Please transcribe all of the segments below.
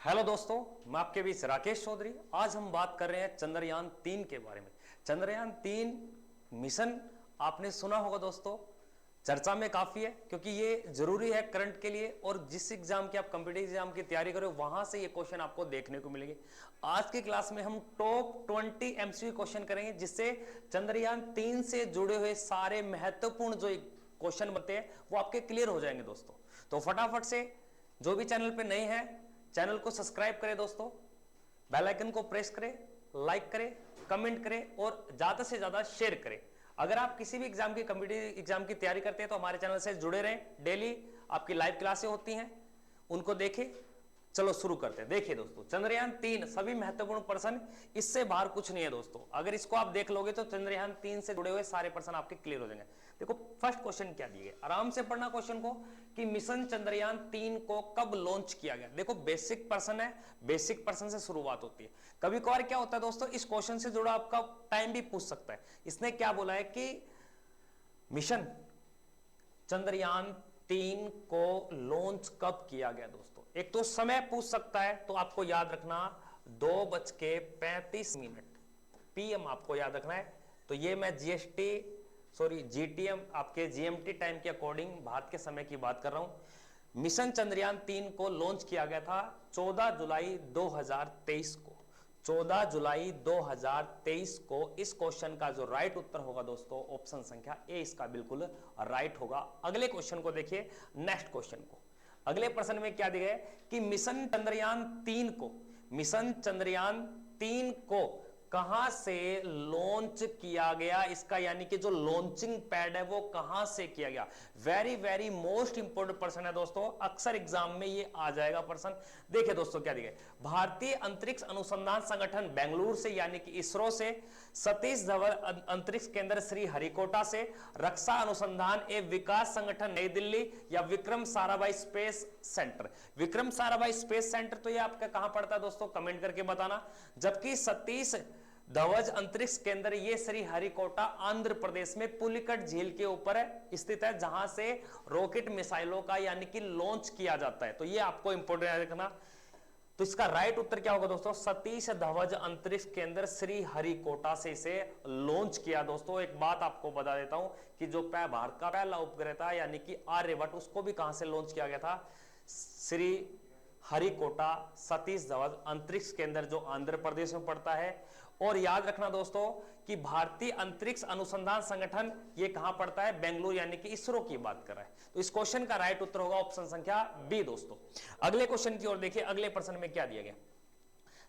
Hello दोस्तों, मैं आपके बीच राकेश चौधरी। आज हम बात कर रहे हैं चंद्रयान 3 के बारे में। चंद्रयान 3 मिशन आपने सुना होगा दोस्तों, चर्चा में काफी है क्योंकि ये जरूरी है करंट के लिए, और जिस एग्जाम की आप कॉम्पिटिटिव एग्जाम की तैयारी करो वहां से ये क्वेश्चन आपको देखने को मिलेंगे। आज की क्लास में हम टॉप 20 एमसीक्यू क्वेश्चन करेंगे, जिससे चंद्रयान 3 से जुड़े हुए सारे महत्वपूर्ण जो क्वेश्चन बनते हैं वो आपके क्लियर हो जाएंगे दोस्तों। तो फटाफट से जो भी चैनल पे नए हैं चैनल को सब्सक्राइब करें दोस्तों, बेल आइकन को प्रेस करें, लाइक करें, कमेंट करें और ज्यादा से ज्यादा शेयर करें। अगर आप किसी भी एग्जाम की कॉम्पिटिटिव एग्जाम की तैयारी करते हैं तो हमारे चैनल से जुड़े रहें। डेली आपकी लाइव क्लासें होती हैं, उनको देखें। चलो शुरू करते हैं। देखिए दोस्तों, चंद्रयान 3 सभी महत्वपूर्ण प्रश्न, इससे बाहर कुछ नहीं है दोस्तों। अगर इसको आप देख लोगे तो चंद्रयान 3 से जुड़े हुए सारे प्रश्न आपके क्लियर हो जाएंगे। देखो फर्स्ट क्वेश्चन क्या दिए गए, आराम से पढ़ना क्वेश्चन को कि मिशन चंद्रयान 3 को कब लॉन्च किया गया। देखो बेसिक प्रश्न है, बेसिक प्रश्न से शुरुआत होती है। कभी कभार क्या होता है दोस्तों, इस क्वेश्चन से जुड़ा आपका टाइम भी पूछ सकता है। इसने क्या बोला है कि मिशन चंद्रयान 3 को लॉन्च कब किया गया दोस्तों। एक तो समय पूछ सकता है, तो आपको याद रखना 2:35 PM आपको याद रखना है। तो ये मैं जीटीएम आपके जीएमटी टाइम के अकॉर्डिंग भारत के समय की बात कर रहा हूं। मिशन चंद्रयान 3 को लॉन्च किया गया था 14 जुलाई 2023 को। 14 जुलाई 2023 को। इस क्वेश्चन का जो राइट उत्तर होगा दोस्तों, ऑप्शन संख्या ए इसका बिल्कुल राइट होगा। अगले क्वेश्चन को देखिए, नेक्स्ट क्वेश्चन को। अगले प्रश्न में क्या दिया है कि मिशन चंद्रयान 3 को कहां से लॉन्च किया गया, इसका यानी कि जो लॉन्चिंग पैड है वो कहां से किया गया। वेरी वेरी मोस्ट इंपोर्टेंट प्रश्न है दोस्तों, अक्सर एग्जाम में ये आ जाएगा प्रश्न। देखिए दोस्तों क्या दिया है, भारतीय अंतरिक्ष अनुसंधान संगठन बेंगलुरु से यानी कि इसरो से, सतीश धवन अंतरिक्ष केंद्र श्री हरिकोटा से, रक्षा अनुसंधान एवं विकास संगठन नई दिल्ली, या Vikram Sarabhai space centre. Vikram Sarabhai space centre तो ये आपका कहां पड़ता है दोस्तों, कमेंट करके बताना। जबकि सतीश धवन अंतरिक्ष केंद्र ये श्री हरिकोटा आंध्र प्रदेश में पुलिकट झील के ऊपर स्थित है, जहां से रॉकेट मिसाइलों का यानी कि लॉन्च किया जाता है। तो ये आपको इंपोर्टेंट रखना। तो इसका राइट उत्तर क्या होगा दोस्तों, सतीश धवन अंतरिक्ष केंद्र श्री हरिकोटा से इसे लॉन्च किया दोस्तों। एक बात आपको बता देता हूं कि जो भारत का पहला उपग्रह था यानी कि आर्यभट्ट, उसको भी कहां से लॉन्च किया गया था, श्री हरिकोटा सतीश धवन अंतरिक्ष केंद्र जो आंध्र प्रदेश में पड़ता है। और याद रखना दोस्तों कि भारतीय अंतरिक्ष अनुसंधान संगठन ये कहां पड़ता है, बेंगलुरु यानी कि इसरो की बात कर रहा है। तो इस क्वेश्चन का राइट उत्तर होगा ऑप्शन संख्या बी दोस्तों। अगले क्वेश्चन की ओर देखिए, अगले प्रश्न में क्या दिया गया,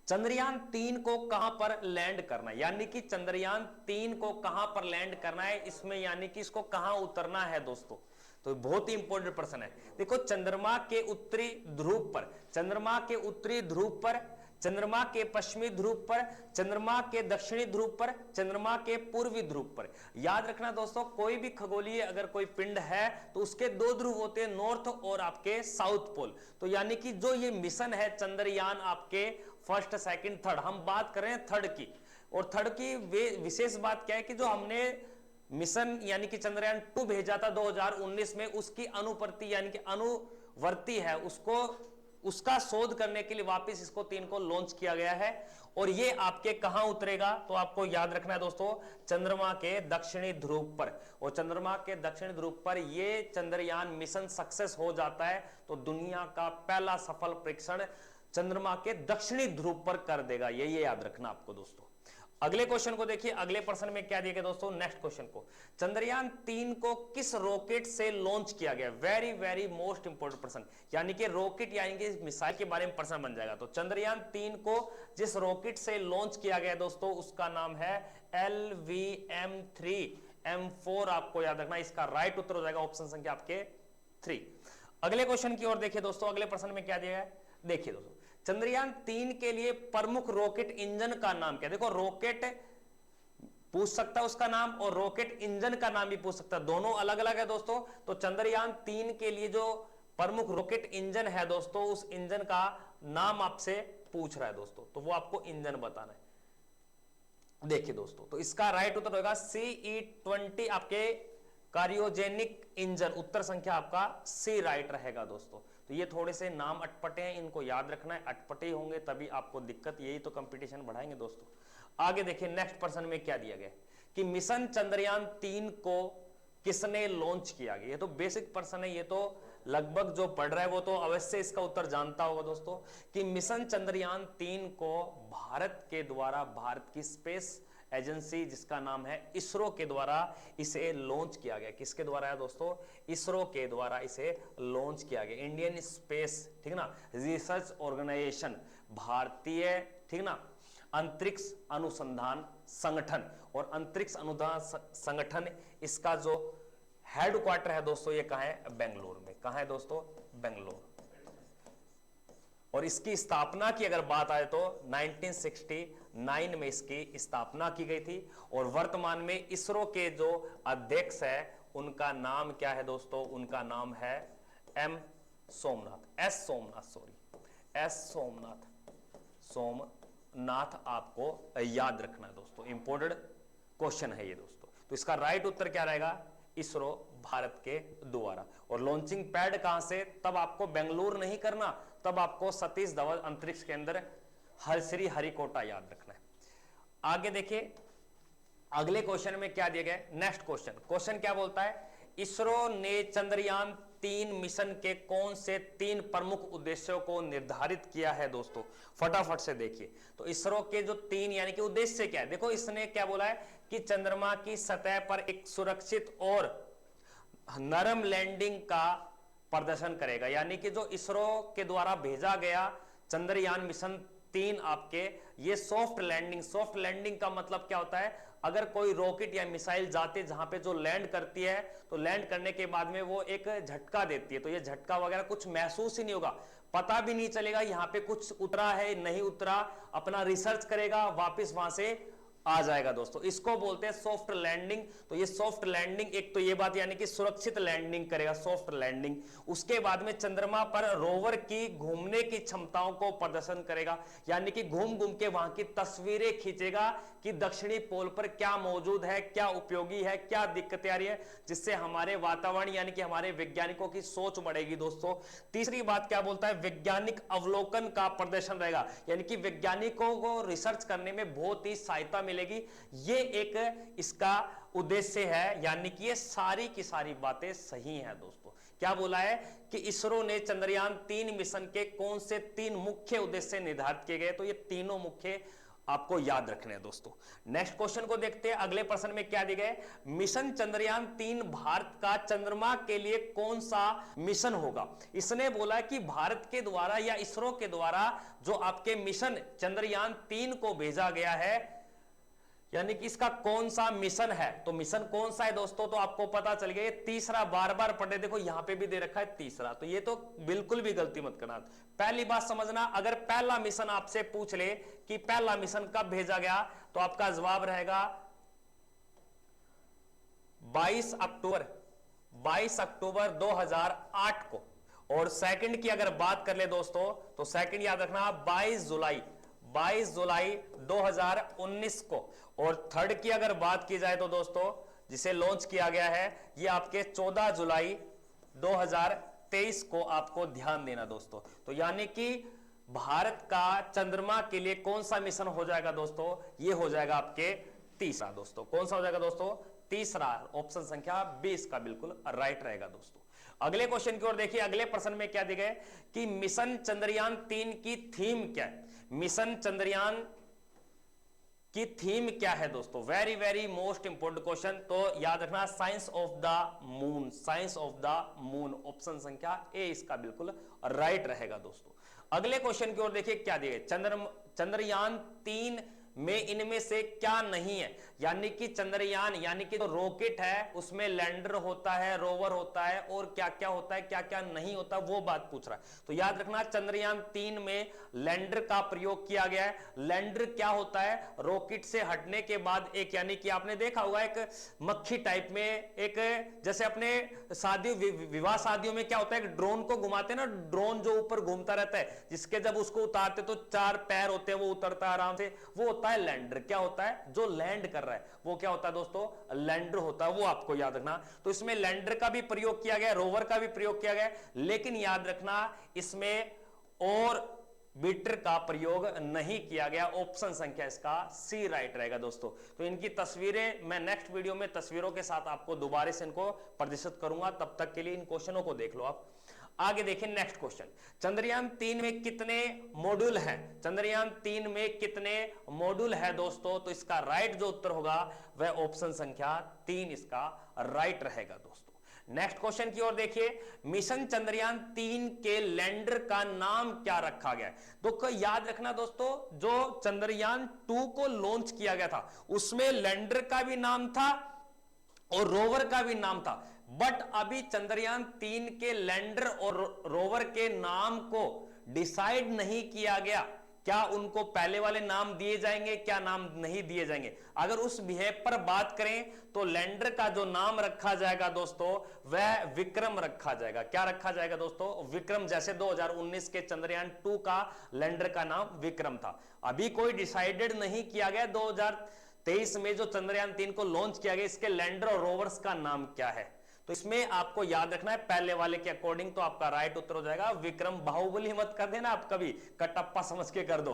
चंद्रयान 3 को कहां पर लैंड करना है, यानी कि चंद्रयान 3 को कहां पर लैंड करना है, इसमें यानी कि इसको कहां उतरना है दोस्तों। तो बहुत ही इंपॉर्टेंट प्रश्न है। देखो चंद्रमा के उत्तरी ध्रुव पर, चंद्रमा के उत्तरी ध्रुव पर, चंद्रमा के पश्चिमी ध्रुव पर, चंद्रमा के दक्षिणी ध्रुव पर, चंद्रमा के पूर्वी ध्रुव पर। याद रखना दोस्तों, कोई भी खगोलीय अगर कोई पिंड है तो उसके दो ध्रुव होते हैं, नॉर्थ और आपके साउथ पोल। तो यानी कि जो ये मिशन है चंद्रयान आपके फर्स्ट सेकंड थर्ड, हम बात कर रहे हैं थर्ड की। और थर्ड की विशेष बात क्या है कि जो हमने मिशन यानी कि चंद्रयान 2 भेजा था 2019 में, उसकी अनुप्रति यानी कि अनुवर्ती है, उसका शोध करने के लिए वापस इसको 3 को लॉन्च किया गया है। और ये आपके कहां उतरेगा, तो आपको याद रखना है दोस्तों, चंद्रमा के दक्षिणी ध्रुव पर। और चंद्रमा के दक्षिणी ध्रुव पर ये चंद्रयान मिशन सक्सेस हो जाता है तो दुनिया का पहला सफल परीक्षण चंद्रमा के दक्षिणी ध्रुव पर कर देगा। ये याद रखना आपको दोस्तों। अगले क्वेश्चन को देखिए, अगले प्रश्न में क्या दिया गया दोस्तों, नेक्स्ट क्वेश्चन को, चंद्रयान 3 को किस रॉकेट से लॉन्च किया गया। वेरी वेरी मोस्ट इंपोर्टेंट प्रश्न, यानी कि रॉकेट यानी कि मिसाइल के बारे में प्रश्न बन जाएगा। तो चंद्रयान 3 को जिस रॉकेट से लॉन्च किया गया दोस्तों, उसका नाम है LVM-3M4 आपको याद रखना। इसका राइट उत्तर हो जाएगा ऑप्शन संख्या आपके 3। अगले क्वेश्चन की ओर देखिए दोस्तों, अगले प्रश्न में क्या दिया है, देखिए दोस्तों, चंद्रयान 3 के लिए प्रमुख रॉकेट इंजन का नाम क्या। देखो रॉकेट पूछ सकता है उसका नाम, और रॉकेट इंजन का नाम भी पूछ सकता है, दोनों अलग अलग है दोस्तों। तो चंद्रयान 3 के लिए जो प्रमुख रॉकेट इंजन है दोस्तों, उस इंजन का नाम आपसे पूछ रहा है दोस्तों, तो वो आपको इंजन बताना है। देखिए दोस्तों, तो इसका राइट उत्तर होगा CE-20 आपके कार्योजेनिक इंजन, उत्तर संख्या आपका सी राइट रहेगा दोस्तों। तो ये थोड़े से नाम अटपटे हैं, इनको याद रखना है, अटपटे होंगे तभी आपको दिक्कत, यही तो कंपटीशन बढ़ाएंगे दोस्तों। आगे देखिए नेक्स्ट प्रश्न में क्या दिया गया कि मिशन चंद्रयान 3 को किसने लॉन्च किया गया। ये तो बेसिक प्रश्न है, ये तो लगभग जो पढ़ रहा है वो तो अवश्य इसका उत्तर जानता होगा दोस्तों कि मिशन चंद्रयान 3 को भारत के द्वारा, भारत की स्पेस एजेंसी जिसका नाम है इसरो के द्वारा इसे लॉन्च किया गया। किसके द्वारा है दोस्तों? इसरो के द्वारा इसे लॉन्च किया गया। इंडियन स्पेस, ठीक ना, रिसर्च ऑर्गेनाइजेशन, भारतीय, ठीक ना, अंतरिक्ष अनुसंधान संगठन। और अंतरिक्ष अनुसंधान संगठन इसका जो हेडक्वार्टर है दोस्तों ये कहां है? बेंगलुरु में। कहां है दोस्तों? बेंगलुरु। और इसकी स्थापना की अगर बात आए तो 1969 में इसकी स्थापना की गई थी। और वर्तमान में इसरो के जो अध्यक्ष है उनका नाम क्या है दोस्तों? उनका नाम है एस सोमनाथ। आपको याद रखना है दोस्तों, इंपोर्टेंट क्वेश्चन है ये दोस्तों। तो इसका राइट उत्तर क्या रहेगा? इसरो, भारत के द्वारा। और लॉन्चिंग पैड कहां से? तब आपको बेंगलुरु नहीं करना, तब आपको सतीश धवन अंतरिक्ष केंद्र श्री हरिकोटा याद रखना है। आगे देखिए अगले क्वेश्चन में क्या दिया गया है। नेक्स्ट क्वेश्चन क्या बोलता है? इसरो ने चंद्रयान 3 मिशन के कौन से 3 प्रमुख उद्देश्यों को निर्धारित किया है दोस्तों? फटाफट से देखिए। तो इसरो के जो 3 यानी कि उद्देश्य क्या है, देखो इसने क्या बोला है कि चंद्रमा की सतह पर एक सुरक्षित और नरम लैंडिंग का प्रदर्शन करेगा। यानी कि जो इसरो के द्वारा भेजा गया चंद्रयान मिशन 3 आपके, ये सॉफ्ट लैंडिंग का मतलब क्या होता है? अगर कोई रॉकेट या मिसाइल जाते जहां पे जो लैंड करती है तो लैंड करने के बाद में वो एक झटका देती है, तो ये झटका वगैरह कुछ महसूस ही नहीं होगा, पता भी नहीं चलेगा यहां पे कुछ उतरा है नहीं उतरा, अपना रिसर्च करेगा वापस वहां से आ जाएगा दोस्तों। इसको बोलते हैं सॉफ्ट लैंडिंग। तो ये सॉफ्ट लैंडिंग, एक तो ये बात यानी कि सुरक्षित लैंडिंग करेगा, सॉफ्ट लैंडिंग। उसके बाद में चंद्रमा पर रोवर की घूमने की क्षमताओं को प्रदर्शन करेगा, यानी कि घूम घूम के वहां की तस्वीरें खींचेगा कि दक्षिणी पोल पर क्या मौजूद है, क्या उपयोगी है, क्या दिक्कतें आ रही है, जिससे हमारे वातावरण यानी कि हमारे वैज्ञानिकों की सोच बढ़ेगी दोस्तों। तीसरी बात क्या बोलता है? वैज्ञानिक अवलोकन का प्रदर्शन रहेगा, यानी कि वैज्ञानिकों को रिसर्च करने में बहुत ही सहायता मिलेगी। ये एक इसका उद्देश्य है, यानी कि ये सारी की सारी बातें सही हैं दोस्तों। क्या बोला है कि इसरो ने चंद्रयान 3 मिशन के कौन से 3 मुख्य उद्देश्य निर्धारित किए गए? तो ये तीनों मुख्य आपको याद रखने हैं दोस्तों। नेक्स्ट क्वेश्चन को देखते हैं। अगले प्रश्न में क्या दिए गए? मिशन चंद्रयान 3 भारत का चंद्रमा के लिए कौन सा मिशन होगा? इसने बोला कि भारत के द्वारा या इसरो के द्वारा जो आपके मिशन चंद्रयान 3 को भेजा गया है, यानी कि इसका कौन सा मिशन है। तो मिशन कौन सा है दोस्तों? तो आपको पता चल गया, तीसरा बार बार पढ़े, देखो यहां पे भी दे रखा है तीसरा, तो ये तो बिल्कुल भी गलती मत करना। पहली बात समझना, अगर पहला मिशन आपसे पूछ ले कि पहला मिशन कब भेजा गया, तो आपका जवाब रहेगा 22 अक्टूबर 2008 को। और सेकंड की अगर बात कर ले दोस्तों, तो सेकंड याद रखना 22 जुलाई 2019 को। और थर्ड की अगर बात की जाए तो दोस्तों जिसे लॉन्च किया गया है ये आपके 14 जुलाई 2023 को आपको ध्यान देना दोस्तों। तो यानी कि भारत का चंद्रमा के लिए कौन सा मिशन हो जाएगा दोस्तों? ये हो जाएगा आपके तीसरा दोस्तों। कौन सा हो जाएगा दोस्तों? तीसरा। ऑप्शन संख्या 20 का बिल्कुल राइट रहेगा दोस्तों। अगले क्वेश्चन की ओर देखिए। अगले प्रश्न में क्या दिया गया कि मिशन चंद्रयान 3 की थीम क्या है? मिशन चंद्रयान की थीम क्या है दोस्तों? Very very most important question. तो याद रखना science of the moon. Option संख्या ए इसका बिल्कुल राइट रहेगा दोस्तों। अगले क्वेश्चन की ओर देखिए क्या दिया गया। चंद्रयान 3 में इनमें से क्या नहीं है? यानी कि चंद्रयान यानी कि जो रॉकेट है उसमें लैंडर होता है, रोवर होता है, और क्या क्या होता है, क्या क्या नहीं होता, वो बात पूछ रहा है। तो याद रखना चंद्रयान 3 में लैंडर का प्रयोग किया गया है। लैंडर क्या होता है? रॉकेट से हटने के बाद एक, यानी कि आपने देखा होगा एक मक्खी टाइप में, एक जैसे अपने विवाह शादियों में क्या होता है, एक ड्रोन को घुमाते हैं ना, ड्रोन जो ऊपर घूमता रहता है, जिसके जब उसको उतारते तो 4 पैर होते हैं, वो उतरता है आराम से, वो होता होता है लैंडर। क्या होता है? जो लैंड कर रहा है वो क्या होता है दोस्तों? लैंडर होता है, वो आपको याद रखना। तो इसमें लैंडर का भी प्रयोग किया गया, रोवर का भी प्रयोग किया गया, लेकिन याद रखना इसमें और बीटर का प्रयोग नहीं किया गया। ऑप्शन संख्या इसका सी राइट रहेगा दोस्तों। तो इनकी तस्वीरें मैं नेक्स्ट वीडियो में तस्वीरों के साथ आपको दोबारा से इनको प्रदर्शित करूंगा, तब तक के लिए इन क्वेश्चनों को देख लो आप। आगे देखिए नेक्स्ट क्वेश्चन, चंद्रयान 3 में कितने मॉड्यूल हैं? चंद्रयान 3 में कितने मॉड्यूल है दोस्तों? तो इसका राइट जो उत्तर होगा वह ऑप्शन संख्या 3 इसका राइट रहेगा दोस्तों। नेक्स्ट क्वेश्चन की ओर देखिए, मिशन चंद्रयान 3 के लैंडर का नाम क्या रखा गया है? तो याद रखना दोस्तों, जो चंद्रयान 2 को लॉन्च किया गया था उसमें लैंडर का भी नाम था और रोवर का भी नाम था, बट अभी चंद्रयान 3 के लैंडर और रोवर के नाम को डिसाइड नहीं किया गया। क्या उनको पहले वाले नाम दिए जाएंगे, क्या नाम नहीं दिए जाएंगे? अगर उस बिहेव पर बात करें तो लैंडर का जो नाम रखा जाएगा दोस्तों वह विक्रम रखा जाएगा। क्या रखा जाएगा दोस्तों? विक्रम। जैसे 2019 के चंद्रयान 2 का लैंडर का नाम विक्रम था। अभी कोई डिसाइडेड नहीं किया गया 2023 में जो चंद्रयान 3 को लॉन्च किया गया इसके लैंडर और रोवर्स का नाम क्या है। तो इसमें आपको याद रखना है पहले वाले के अकॉर्डिंग, तो आपका राइट उत्तर हो जाएगा विक्रम। बाहुबली मत कर देना आप कभी, कटप्पा समझ के कर दो,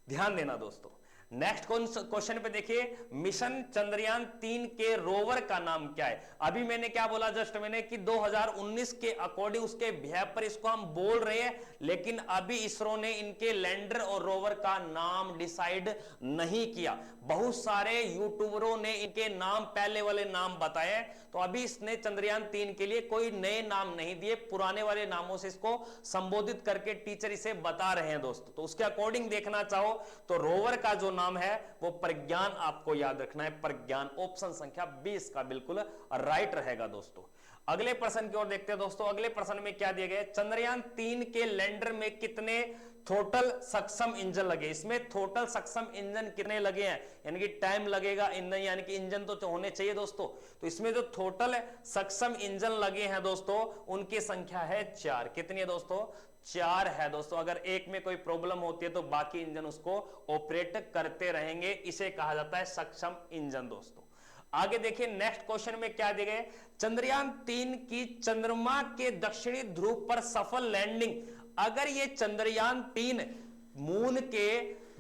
ध्यान देना दोस्तों। नेक्स्ट क्वेश्चन पे देखिए, मिशन चंद्रयान 3 के रोवर का नाम क्या है? अभी मैंने क्या बोला जस्ट मैंने कि 2019 के अकॉर्डिंग उसके बिहेव पर इसको हम बोल रहे हैं, लेकिन अभी इसरो ने इनके लैंडर और रोवर का नाम डिसाइड नहीं किया। बहुत सारे यूट्यूबरों ने इनके नाम पहले वाले नाम बताए, तो अभी इसने चंद्रयान 3 के लिए कोई नए नाम नहीं दिए, पुराने वाले नामों से इसको संबोधित करके टीचर इसे बता रहे हैं दोस्तों। तो उसके अकॉर्डिंग देखना चाहो तो रोवर का जो नाम है वो प्रज्ञान आपको याद रखना है, प्रज्ञान। ऑप्शन संख्या 20 का बिल्कुल राइट रहेगा दोस्तों। अगले प्रश्न की ओर देखते हैं दोस्तों। अगले प्रश्न में क्या दिया गया? चंद्रयान 3 के लैंडर में कितने थोटल सक्षम इंजन लगे? इसमें थोटल सक्षम इंजन कितने लगे हैं, यानी कि टाइम लगेगा इंजन, यानी कि इंजन तो होने चाहिए दोस्तों। तो इसमें जो थोटल सक्षम इंजन लगे हैं दोस्तों उनकी संख्या है 4। कितनी है दोस्तों? 4 है दोस्तों। अगर एक में कोई प्रॉब्लम होती है तो बाकी इंजन उसको ऑपरेट करते रहेंगे, इसे कहा जाता है सक्षम इंजन दोस्तों। आगे देखिए नेक्स्ट क्वेश्चन में क्या दिया गया? चंद्रयान 3 की चंद्रमा के दक्षिणी ध्रुव पर सफल लैंडिंग। अगर ये चंद्रयान 3 मून के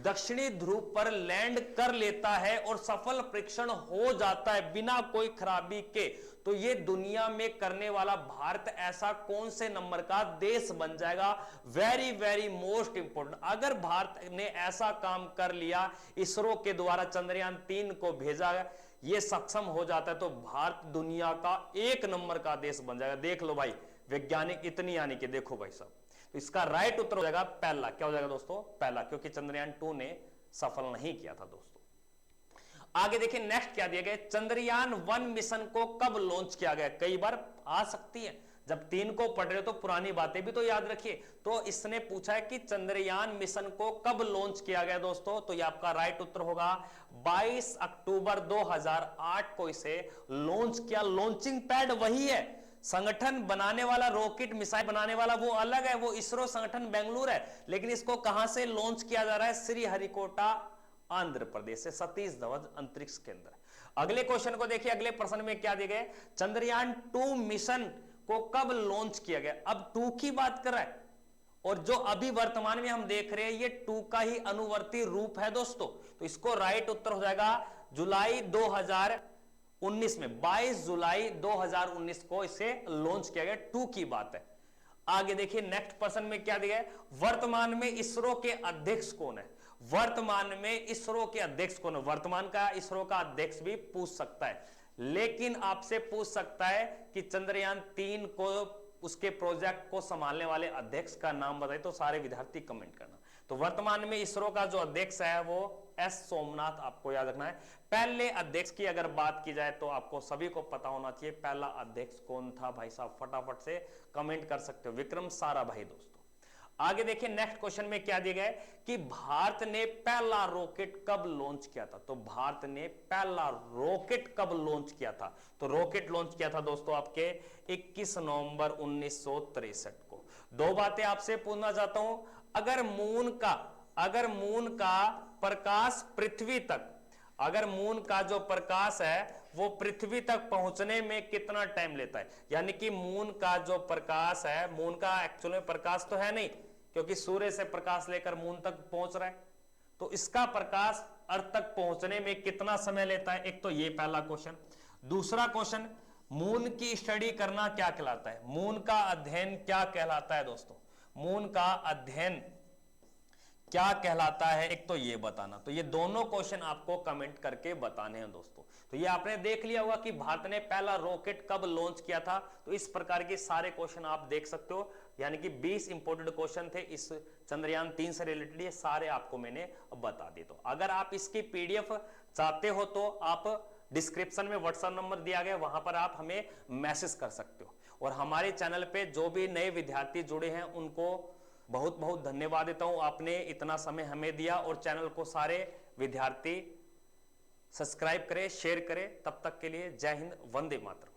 दक्षिणी ध्रुव पर लैंड कर लेता है और सफल परीक्षण हो जाता है बिना कोई खराबी के, तो ये दुनिया में करने वाला भारत ऐसा कौन से नंबर का देश बन जाएगा? Very very most important. अगर भारत ने ऐसा काम कर लिया, इसरो के द्वारा चंद्रयान 3 को भेजा, ये सक्षम हो जाता है, तो भारत दुनिया का 1 नंबर का देश बन जाएगा। देख लो भाई वैज्ञानिक इतनी, यानी कि देखो भाई साहब। तो इसका राइट उत्तर हो जाएगा पहला। क्या हो जाएगा दोस्तों? पहला, क्योंकि चंद्रयान 2 ने सफल नहीं किया था दोस्तों। आगे देखिए नेक्स्ट क्या दिया गया? चंद्रयान 1 मिशन को कब लॉन्च किया गया? कई बार आ सकती है, जब 3 को पढ़ रहे हो तो पुरानी बातें भी तो याद रखिए। तो इसने पूछा है कि चंद्रयान मिशन को कब लॉन्च किया गया दोस्तों, तो ये आपका राइट उत्तर होगा 22 अक्टूबर 2008 को इसे लॉन्च किया। लॉन्चिंग पैड वही है, संगठन बनाने वाला, रॉकेट मिसाइल बनाने वाला वो अलग है, वो इसरो संगठन बेंगलुरु है, लेकिन इसको कहां से लॉन्च किया जा रहा है? श्रीहरिकोटा आंध्र प्रदेश से, सतीश धवन अंतरिक्ष केंद्र। अगले क्वेश्चन को देखिए, अगले प्रश्न में क्या दिए गए? चंद्रयान 2 मिशन को कब लॉन्च किया गया? अब 2 की बात कर रहा है, और जो अभी वर्तमान में हम देख रहे हैं ये 2 का ही अनुवर्ती रूप है दोस्तों। तो इसको राइट उत्तर हो जाएगा जुलाई 2019 में, 22 जुलाई 2019 को इसे लॉन्च किया गया। 2 की बात है। आगे देखिए नेक्स्ट प्रश्न में क्या दिया है? वर्तमान में इसरो के अध्यक्ष कौन है? वर्तमान में इसरो के अध्यक्ष कौन है? वर्तमान का इसरो का अध्यक्ष भी पूछ सकता है, लेकिन आपसे पूछ सकता है कि चंद्रयान 3 को, उसके प्रोजेक्ट को संभालने वाले अध्यक्ष का नाम बताइए, तो सारे विद्यार्थी कमेंट करना। तो वर्तमान में इसरो का जो अध्यक्ष है वो एस सोमनाथ, आपको याद रखना है। पहले अध्यक्ष की अगर बात की जाए तो आपको सभी को पता होना चाहिए पहला अध्यक्ष कौन था भाई साहब, फटाफट से कमेंट कर सकते हो, विक्रम साराभाई दोस्तों। आगे देखिए नेक्स्ट क्वेश्चन में क्या दिया गया है कि भारत ने पहला रॉकेट कब लॉन्च किया था? तो भारत ने पहला रॉकेट कब लॉन्च किया था? तो रॉकेट लॉन्च किया था दोस्तों आपके 21 नवंबर 1963 को। 2 बातें आपसे पूछना चाहता हूं। अगर मून का प्रकाश पृथ्वी तक, अगर मून का जो प्रकाश है वो पृथ्वी तक पहुंचने में कितना टाइम लेता है, यानी कि मून का जो प्रकाश है, मून का एक्चुअल में प्रकाश तो है नहीं क्योंकि सूर्य से प्रकाश लेकर मून तक पहुंच रहा है, तो इसका प्रकाश अर्थ तक पहुंचने में कितना समय लेता है। एक तो ये पहला क्वेश्चन। दूसरा क्वेश्चन, मून की स्टडी करना क्या कहलाता है, मून का अध्ययन क्या कहलाता है दोस्तों, मून का अध्ययन क्या कहलाता है, एक तो ये बताना। तो ये दोनों क्वेश्चन आपको कमेंट करके बताने हैं दोस्तों। तो ये आपने देख लिया होगा कि भारत ने पहला रॉकेट कब लॉन्च किया था, तो इस प्रकार के सारे क्वेश्चन आप देख सकते हो, यानी कि 20 इंपोर्टेंट क्वेश्चन थे इस चंद्रयान 3 से रिलेटेड, ये सारे आपको मैंने बता दिए। तो अगर आप इसकी पीडीएफ चाहते हो तो आप डिस्क्रिप्शन में व्हाट्सएप नंबर दिया गया, वहां पर आप हमें मैसेज कर सकते हो। और हमारे चैनल पे जो भी नए विद्यार्थी जुड़े हैं उनको बहुत बहुत धन्यवाद देता हूं, आपने इतना समय हमें दिया। और चैनल को सारे विद्यार्थी सब्सक्राइब करें, शेयर करें। तब तक के लिए जय हिंद, वंदे मातरम।